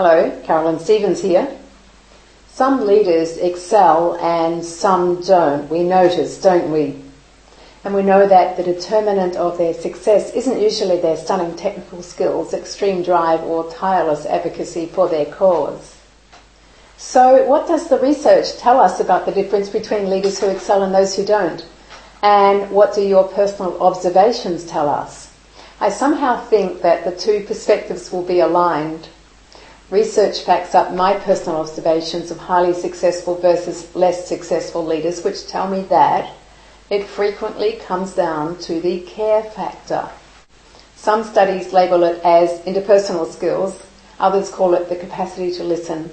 Hello, Carolyn Stevens here. Some leaders excel and some don't. We notice, don't we? And we know that the determinant of their success isn't usually their stunning technical skills, extreme drive, or tireless advocacy for their cause. So what does the research tell us about the difference between leaders who excel and those who don't? And what do your personal observations tell us? I somehow think that the two perspectives will be aligned. Research backs up my personal observations of highly successful versus less successful leaders, which tell me that it frequently comes down to the care factor. Some studies label it as interpersonal skills, others call it the capacity to listen.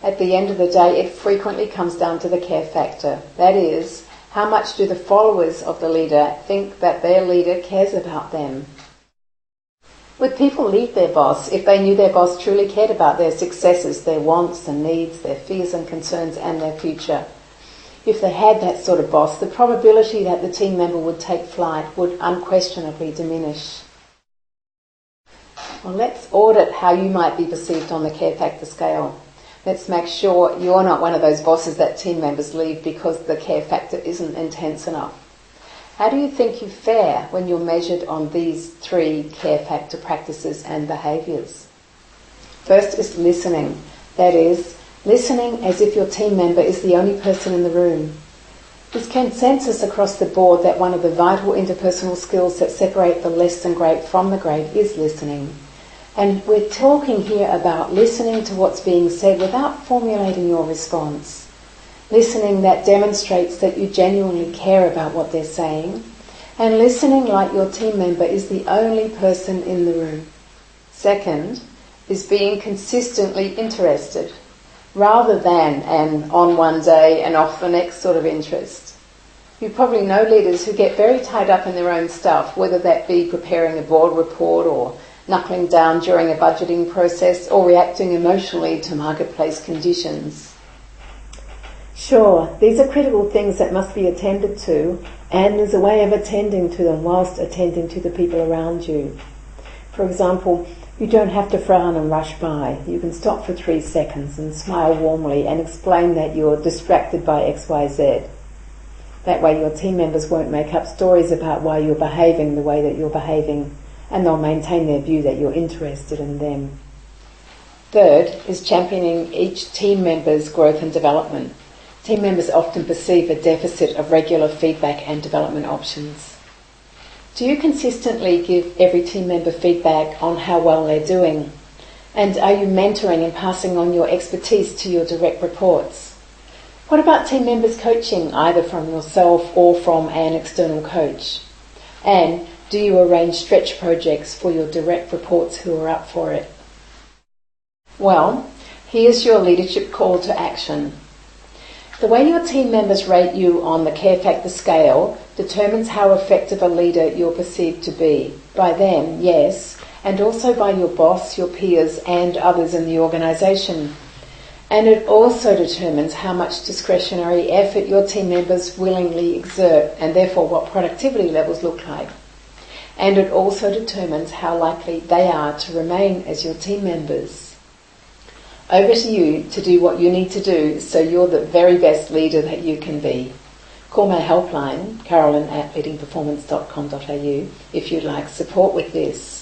At the end of the day, it frequently comes down to the care factor. That is, how much do the followers of the leader think that their leader cares about them? Would people leave their boss if they knew their boss truly cared about their successes, their wants and needs, their fears and concerns, and their future? If they had that sort of boss, the probability that the team member would take flight would unquestionably diminish. Well, let's audit how you might be perceived on the care factor scale. Let's make sure you're not one of those bosses that team members leave because the care factor isn't intense enough. How do you think you fare when you're measured on these three care factor practices and behaviours? First is listening. That is, listening as if your team member is the only person in the room. There's consensus across the board that one of the vital interpersonal skills that separate the less than great from the great is listening. And we're talking here about listening to what's being said without formulating your response. Listening that demonstrates that you genuinely care about what they're saying, and listening like your team member is the only person in the room. Second is being consistently interested, rather than an on one day and off the next sort of interest. You probably know leaders who get very tied up in their own stuff, whether that be preparing a board report or knuckling down during a budgeting process or reacting emotionally to marketplace conditions. Sure, these are critical things that must be attended to, and there's a way of attending to them whilst attending to the people around you. For example, you don't have to frown and rush by. You can stop for 3 seconds and smile warmly and explain that you're distracted by XYZ. That way your team members won't make up stories about why you're behaving the way that you're behaving, and they'll maintain their view that you're interested in them. Third is championing each team member's growth and development. Team members often perceive a deficit of regular feedback and development options. Do you consistently give every team member feedback on how well they're doing? And are you mentoring and passing on your expertise to your direct reports? What about team members coaching, either from yourself or from an external coach? And do you arrange stretch projects for your direct reports who are up for it? Well, here's your leadership call to action. The way your team members rate you on the care factor scale determines how effective a leader you're perceived to be. By them, yes, and also by your boss, your peers, and others in the organisation. And it also determines how much discretionary effort your team members willingly exert, and therefore what productivity levels look like. And it also determines how likely they are to remain as your team members. Over to you to do what you need to do so you're the very best leader that you can be. Call my helpline, Carolyn at leadingperformance.com.au, if you'd like support with this.